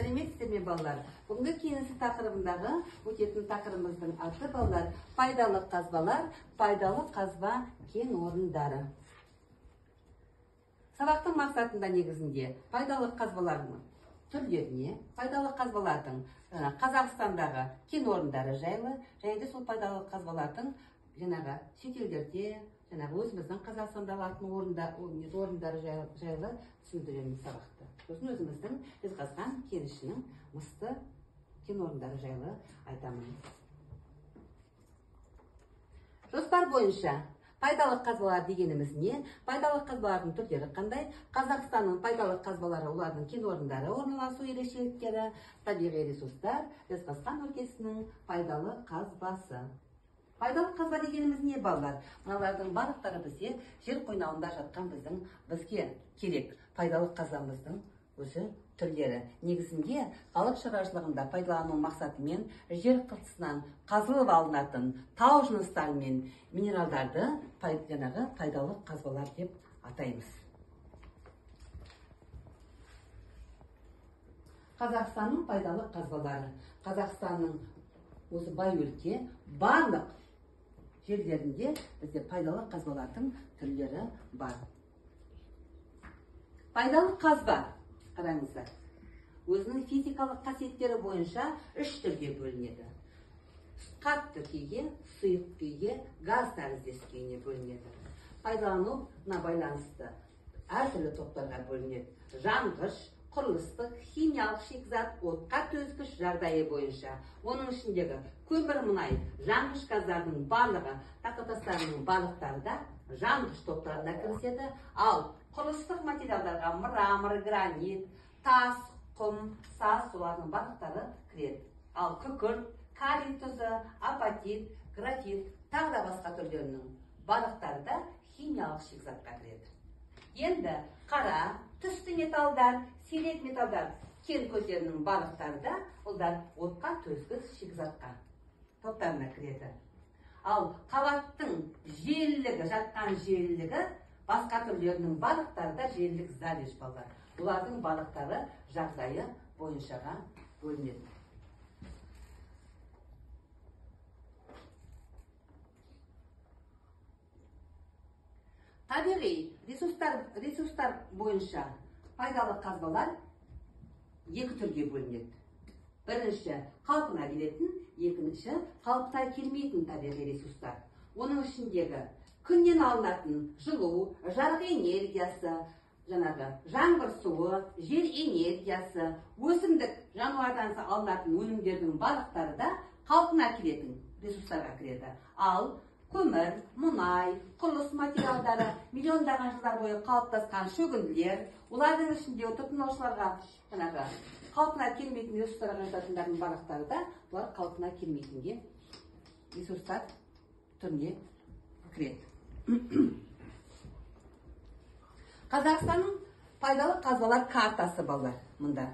Сәлеметсіздер ме балалар? Бүгінгі кеңесі тақырыбындағы өтетін тақырыбымыздың аты балалар пайдалы қазбалар, пайдалы қазба кен орындары. Сабақтың мақсатында негізінде пайдалы қазбалардың түрлеріне, пайдалы қазбалардың Қазақстандағы кен орындары жайлы, және де сол пайдалы қазбалардың шетелдерде, өзіміздің Қазақстанда алатын орындары жайлы түсіндіреміз сабақты. Сосын өзіміздің Жезқазған кенішінің мысты кен орындары жайлы айтамыз. Жоспар бойынша пайдалы қазбалар дегеніміз не? Пайдалы қазбалардың түрлері қандай? Қазақстанның пайдалы қазбалары, олардың кен орындары, орналасу ерекшеліктері, табиғи ресурстар, Жезқазған өлкесінің пайдалы қазбасы. Пайдалы қазба дегеніміз не балалар? Мыналардың барлықтары бізге жер қойнауында жатқан бізге керек пайдалы қазбамыздың өзі түрлері. Негізінде халық шаруашылығында пайдалану мақсатымен жер қыртысынан қазылып алынатын тау жыныстары мен минералдарды пайдалы қазбалар деп атаймыз. Қазақстанның пайдалы қазбалары. Қазақстанның осы бай өлке барлық жерлерінде бізде пайдалы қазбалардың түрлері бар. Пайдалы қазба, қараңыздар, өзінің физикалық қасиеттері бойынша 3 түрге бөлінеді. Қатты күйге, сұйық күйге, газ тәріздес күйіне бөлінеді. Пайдалануына байланысты әртүрлі топтарға бөлінеді. Жанғыш, құрылыстық, химиялық шикізат, отқа төзгіш жағдайы бойынша. Оның ішіндегі көмір, мұнай, жанғыш газдардың барлығы, тақтатастарының барлықтары да жанғыш топтарына кіріседі. Ал құрылыстық материалдарға мрамор, гранит, тас, құм, саз, солардың барлықтары кіреді. Ал күкірт, калий тұзы, апатит, графит, тағы да басқа түрлерінің барлықтары да химиялық шикізатқа кіреді. Енді қара, түсті металдар, сирек металдар, кен көздерінің барлықтары да олар отқа төзгіш шикізатқа топтарына кіреді. Ал қабаттың желілігі, жатқан желілігі басқа түрлерінің барлықтары да желілік залеж балдар. Олардың барлықтары жағдайы бойыншаға бөлінеді. Табиғи ресурстар бойынша пайдалы қазбалар 2 түрге бөлінеді. Бірінші қалпына келетін, екінші қалыпта келмейтін табиғи ресурстар. Оның ішіндегі күннен алынатын жылу, жарық энергиясы, жаңбыр суы, жел энергиясы, өсімдік жануардан алынатын өнімдердің барлықтары да қалпына келетін ресурстарға кіреді. Ал көмір, мұнай, құрылыс материалдары, миллиондаған жылдар бойы қалыптасқан шөгінділер, олардың ішінде тұтынушыларға қалпына келмейтін ресурстарға жататындардың барлықтары да олар қалпына келмейтінге ресурстар түріне кіреді. Қазақстанның пайдалы қазбалар картасы балалар мұнда.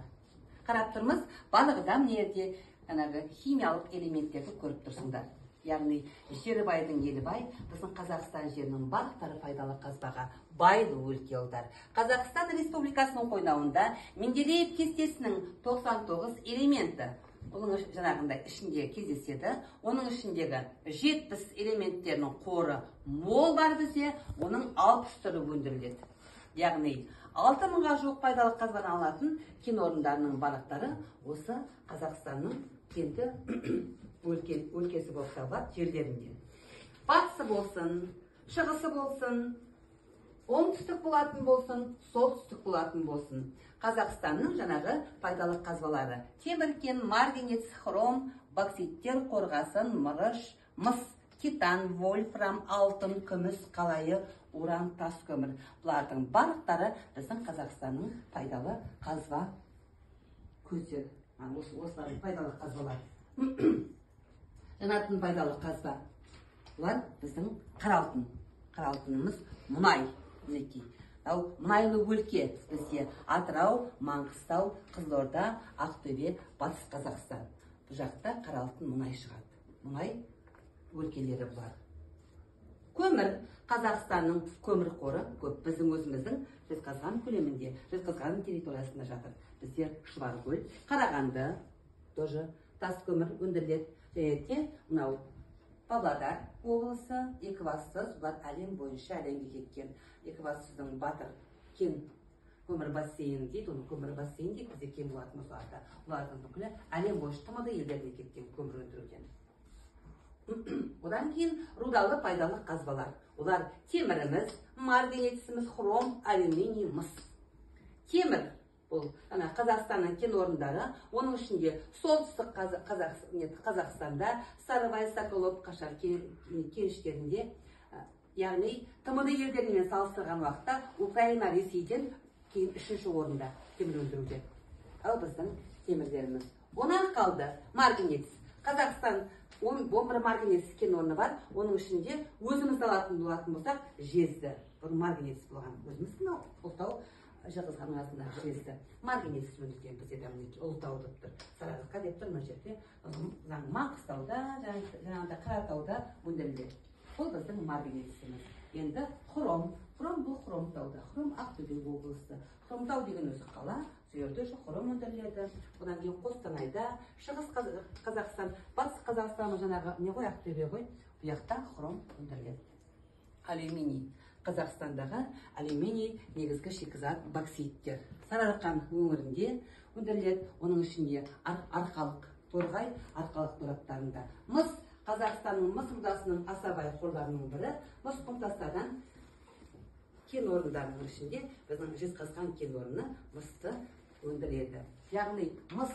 Қарап тұрмыз, барлығыда мынерде химиялық элементтерді көріп тұрсыңдар. Яғни жері байдың елі бай, біздің Қазақстан жерінің барлықтары пайдалы қазбаға байды өлке олдар. Қазақстан Республикасының қойнауында Менделеев кестесінің 99 элементі оның ішінде кездеседі. Оның ішіндегі 70 элементтерінің қоры мол бар бізде, оның 60 түрі өндіріледі. Яғни 6000-ға жуық пайдалы қазбаны алатын кен орындарының барлықтары осы Қазақстанның кенді өлкесі болып табылады жерлерінде. Батысы болсын, шығысы болсын, оңтүстік болатын болсын, солтүстік болатын болсын. Қазақстанның пайдалы қазбалары темір кен, марганец, хром, бокситтер, қорғасын, мырыш, мыс, титан, вольфрам, алтын, күміс, қалайы, уран, тас көмір. Бұлардың барлықтары біздің Қазақстанның пайдалы қазба көздері. Осылардың пайдалы қазбалар. Жанатын пайдалы қазба. Бұлар біздің қаралтын. Қаралтынымыз мұнай. Мұнайлы өлке бізде Атырау, Маңғыстау, Қызылорда, Ақтөбе, Батыс Қазақстан. Бұл жақта қаралтын мұнай шығады. Мұнай өлкелері бұлар. Көмір. Қазақстанның көмір қоры көп. Біздің өзіміздің Жезқазған көлемінде, Жезқазған территориясында жатыр. бізде Шұбаркөл, Қарағанды тоже тас көмір өндіріледі. Және де мынау Павлодар облысы, Екібастұз, бұлар әлем бойынша әлемге кеткен. Екібастұздың Батыр кен көмір бассейні дейді, оны көмір бассейні дейді, бізде кен болатын осыларда. Олардың бүкілі әлем бойынша тмд елдеріне кеткен көмір өндіруден. Одан кейін рудалы пайдалы қазбалар. Олар теміріміз, марганеціміз, хром, алюминий, мыс. Темір бұл Қазақстанның кен орындары, оның ішінде солтүстік Қазақстанда Сарыбай, Соколов, Қашар кеніштерінде, яғни тмд елдерімен салыстырған уақытта Украина, Ресейден кейін 3-ші орында темір өндіруде. Ал біздің темірлеріміз. Онан қалды марганец. Қазақстан 11 марганец кен орны бар, оның ішінде өзіміз алатын болсақ жезді. Бұл марганец болған өзіміздің ұлтау Жығызған арасында жезді. Марганец өндірген бізде ұлтау деп тұр. Сарыағашқа деп тұр, мына жерде Маңғыстауда, жаңағыда Қаратауда өндіріледі. Бұл біздің марганеціміз. Енді хром. Хром бұл Хромтауда. Хром Ақтөбе облысы. Хромтау деген өзі қала, жерде хром өндіріледі. Одан кейін Қостанайда, Шығыс Қазақстан, Батыс Қазақстан жаңағы не ғой, Ақтөбе ғой, бұл жақта хром өндіріледі. Алюминий. Қазақстандағы алюминий негізгі шикізат бокситтер. Сарыарқа өңірінде өндіріледі. Оның ішінде Арқалық, Торғай, Арқалық тораптарында. Мыс, Қазақстанның мыс рудасының асабай қорларының бірі, мыс құмтастардан кен орындарының ішінде біздің Жезқазған кен орны мысты өндіреді. Яғни мыс,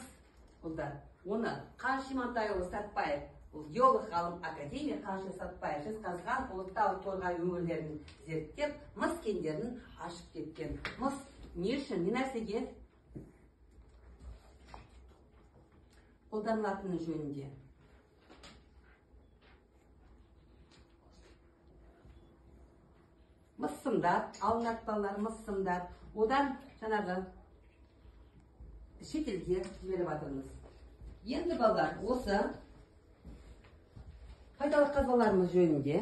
оны Қаныш Имантайұлы Сәтбаев, геолог ғалым академия Қаныш Сәтбаев Жезқазған, Ұлытау, Торғай өңірлерін зерттеп, мыс кендерін ашып кеткен. Мыс не үшін, не нәрсеге қолданылатыны жөнінде. Мыссымдар, алынатпалар, мыссымдар, одан жаңағы шетелге жіберіп жатырмыз. Енді балалар, осы пайдалы қазбаларымыз жөнінде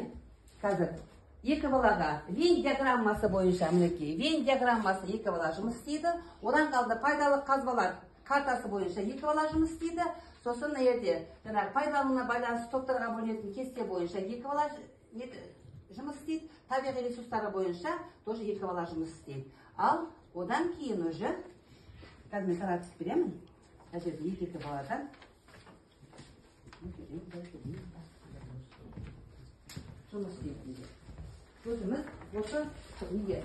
қазір екі балаға Вен диаграммасы бойынша, мінекей, Вен диаграммасы екі бала жұмыс істейді. Одан қалды пайдалы қазбалар картасы бойынша екі бала жұмыс істейді. Сосын ерде пайдалына байланысты топтарға бөлінетін кесте бойынша екі бала жұмыс істейді. Табиғи ресурстары бойынша тоже екі бала жұмыс істейді. Ал одан кейін уже, қазір мен таратып беремін, екі баладан жұмыс істейтіндер. Өзіміз осы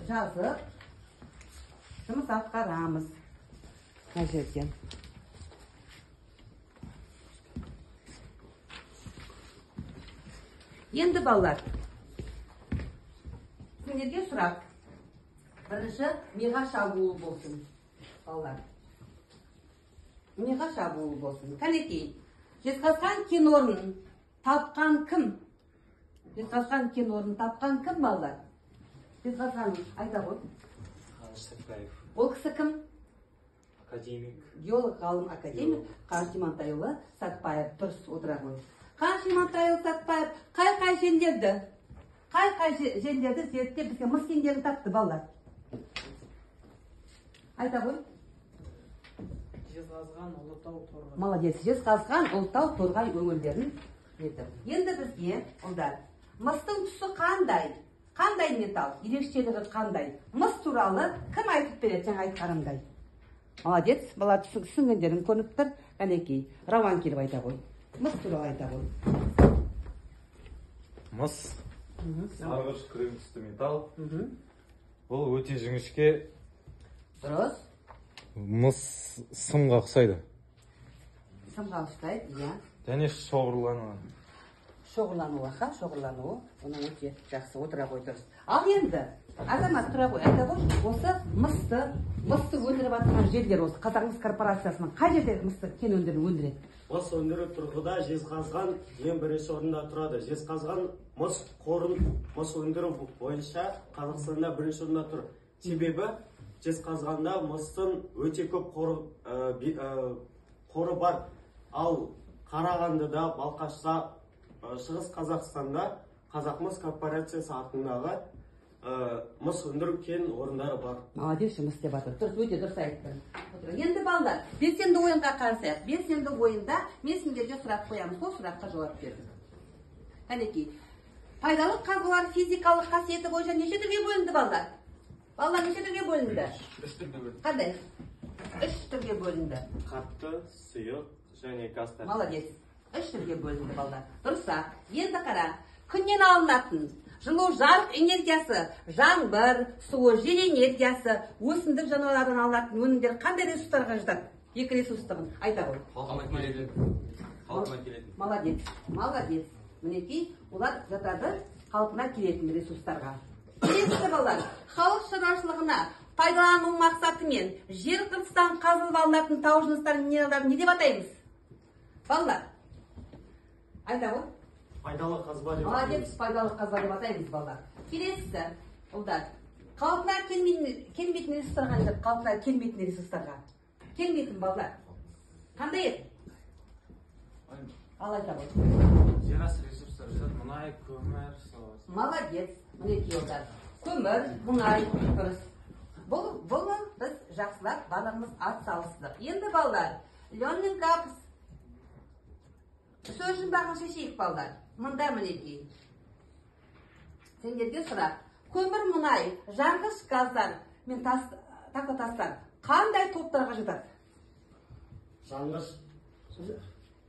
жазып жұмыс атқарамыз. Мына жерден. Енді балалар, сендерге сұрақ. Бірінші миға шабуыл болсын. Балалар. Миға шабуыл болсын. Кәнекей, Жезқазған кен орнын тапқан кім? Жезқазған кен орнын тапқан кім, балалар? Жезқазған айта ғой. Қаныш Сәтбаев. Ол кісі кім? Академик. Геолог, ғалым академик Қаныш Имантайұлы Сәтбаев. Дұрыс отыра ғой. Қаныш Имантайұлы Сәтбаев қай жерлерді? Қай жерлерді зерттеп бізге мыс кендерін тапты, балалар? Айта ғой. Жезқазған, Ұлытау, Торғай. Молодец, Жезқазған, Ұлытау, Торғай өңірлерін еді. Енді бізге, ұлдар, мыстың түсі қандай? Қандай металл? Ерекшелігі қандай? Мыс туралы кім айтып береді, жаңа айтқанымдай? Молодец, бала түсінгендерін көрініп тұр. Кәнекей, Рауан келіп айта ғой. Мыс туралы айта ғой. Мыс. Сарғыш крем түсті металл. Бұл өте жіңішке. Дұрыс. Мыс сымға ұқсайды. Сымға ұқсайды, иә. Және шоғырлануы. Шоғырлануы, оның өте жақсы отыра ғой, дұрыс. Ал енді, азамат тұра ғой, айта ғой, осы мысты өндіріп атқан жерлер осы Қазақмыс корпорациясының қай жерде мысты кен өндіреді? Мыс өндіру тұрғыда Жезқазған ең бірінші орында тұрады. Жезқазған мыс қорын мыс өндіру бойынша Қазақстанда бірінші орында тұр. Себебі Жезқазғанда мыстың өте көп қоры бар. Ал Қарағандыда, Балқашта, Шығыс Қазақстанда Қазақмыс корпорациясы атындағы мыс өндіру кен орындары бар. Молодец, жұмыс істеп жатыр. Дұрыс, өте дұрыс айттың. Енді балалар, белсенді ойынға қарасайық. Белсенді ойында мен сендерге сұрақ қоямын. Сол сұраққа жауап бердім. Кәнекей, пайдалы қазбалар физикалық қасиеті бойынша неше түрге бөлінді балалар? Балалар неше түрге бөлінді? Қандай? 3 түрге бөлінді. Қатты, сұйық және газ. Молодец. 3 түрге бөлінді балалар. Дұрыс-ақ. Енді қара, күннен алынатын жылу жарық энергиясы, жаңбыр, суы, жел энергиясы, өсімдік жануарлардан алынатын өнімдер қандай ресурстарға жатады? 2 ресурстығын айта ғой. Қалпына келетін. Молодец. Молодец. Мінекей, олар жатады қалпына келетін ресурстарға. Келесі балалар, халық шаруашылығына пайдалану мақсатымен жер қыртыстан қазылып алынатын тау жыныстарын минералдарын не деп атаймыз? Балалар, айта ғой. Пайдалы қазба деп Молодец, пайдалы қазба деп атаймыз балалар. Келесісі, ұлдар, қалпына келмейтін ресурстарға айтады, қалпына келмейтін ресурстарға. Келмейтін балалар. Қандай еді? Ал айта ғой. Жер асты ресурстар жатады, мұнай, көмір, соғыс. Молодец, мінекей ұлдар. Көмір, мұнай, дұрыс. Бұны біз жақсылап барлығымыз ат салыстық. Енді балалар, Ленин Капс сөз жұмбағын шешейік балалар. Мұнда мінекей. Сендерге сұрақ. Көмір, мұнай, жанғыш газдар мен тастар қандай топтарға жатады? Жанғыш.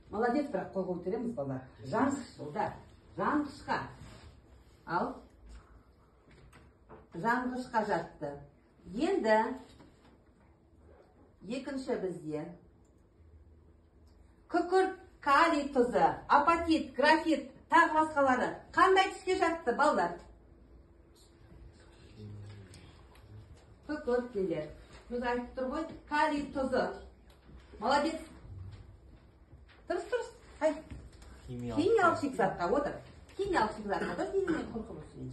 Молодец, бірақ қойға өтереміз балалар. Жанғыш, ұлдар. Жанғышқа. Ал. Жанғышқа жатты. Енді екінші бізде күкірт, калий тұзы, апатит, графит, тағы басқалары қандай түске жатты балалар? Күкірт келер. Біз айтып тұр ғой, калий тұзы. Молодец. Дұрыс. Айт. Химиялық шикізатқа отыр. Химиялық шикізатқа отыр. Химиялық қорқылысын.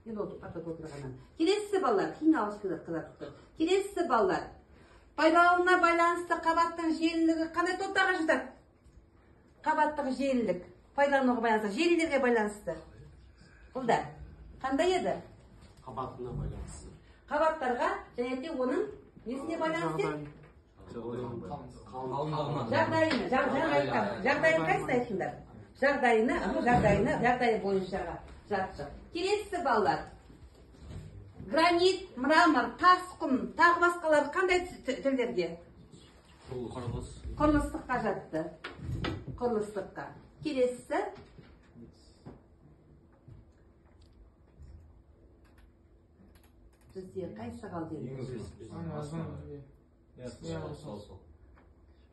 Енді отырғаннан. Келесі балалар, химиялық шикізатқа жатыр. Келесі балалар, пайдалануына байланысты қабаттың желілігі қандай топтарға жатады? Қабаттық желілік. Пайдалануға байланысты, желілерге байланысты. Бұлда, қандай еді? Қабатына байланысты. Қабаттарға және де оның несіне байланысты? Жағдайын қайсыны айтыңдар? Жағдайы бойынша жатшы. Келесі балалар. Гранит, мрамор, тас, құм, тағы басқалар қандай түрлерге? Құрылыстыққа жатты. Құрылыстыққа. Келесі. Бізде қайсы қалды?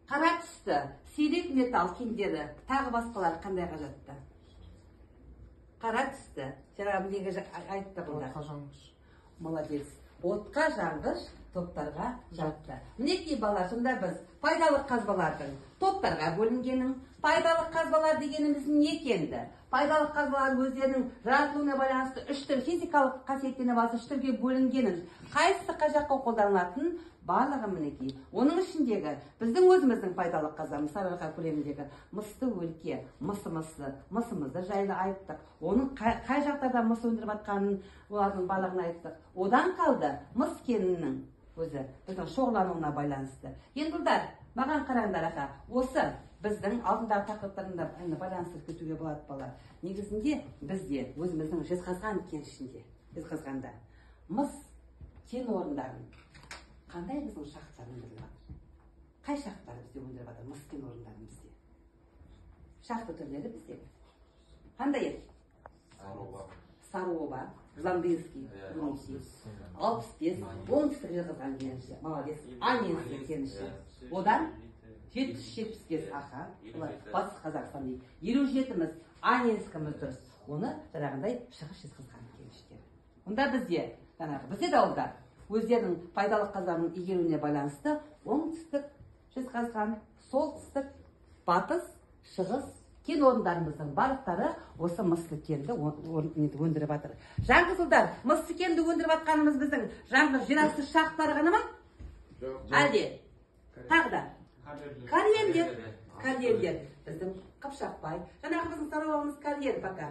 Қара түсті, сирек металл кендері, тағы басқалар қандайға жатты? Қара түсті, жаңа білегі айтты бұлдар. Молодец. Отқа жанғыш топтарға жатты. Мінекей бала, сонда біз пайдалы қазбалардың топтарға бөлінгенін, пайдалы қазбалар дегеніміз не екенді? Пайдалы қазбалар өздерінің жаратылуына байланысты 3 түр физикалық қасиеттеріне басы 3 түрге бөлінгенін, қайсысы қай жаққа қолданылатын барлығы мінекей. Оның ішіндегі біздің өзіміздің пайдалы қазбамыз сарыарқа көлеміндегі мысты өлке, мысымызды жайлы айттық. Оның қай жақтарда мыс өндіріп жатқанын олардың барлығын айттық. Одан қалды мыс кенінің өзі біздің шоғырлануына байланысты. Енді ұлдар, маған қараңдар аға, осы біздің алдындағы тақырыптарында байланыстырып кетуге болады балалар. Негізінде бізде өзіміздің Жезқазған кенішінде, Жезқазғанда мыс кен орындарын қандай біздің шахтар өндіріліп жатыр? Қай шахтар бізде өндіріп жатыр мыс кен орындарын бізде? Шахта түрлері бізде қандай еді? Сарыоба, Жландинский, 65, оңтүстік Жезқазған кеніші, молодец, Анинский кеніші. Одан 775 аха, батыс Қазақстан дейді. 57-міз Анинскіміз дұрыс. Оны жаңағындай шығыс Жезқазған кеніштері. Онда бізде де олда өздерінің пайдалы қазбаның игеруіне байланысты оңтүстік Жезқазған, солтүстік, батыс, шығыс кен орындарымыздың барлықтары осы мысты кенді өндіріп жатыр. Жаңғыз ұлдар, мысты кенді өндіріп жатқанымыз біздің жаңғыз жер асты шахталары ғана ма? Әлде? Тағы да? карьерлер біздің Қыпшақбай жаңағы біздің сарабамыз карьер пока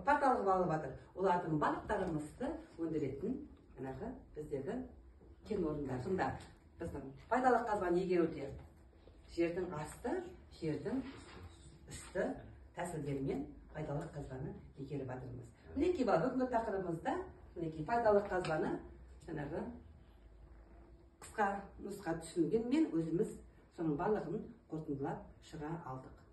порталға алып жатыр. Олардың балықтарымызды өндіретін жаңағы біздегі кен орындар. Сонда біздің пайдалы қазбаны игеруде жердің асты, жердің үсті тәсілдерімен пайдалы қазбаны игеріп жатырмыз. Мінекей бүгінгі тақырыбымызда мінекей пайдалы қазбаны жаңағы қысқа нұсқа түсінгенмен өзіміз соның барлығын қорытындылап шыға алдық.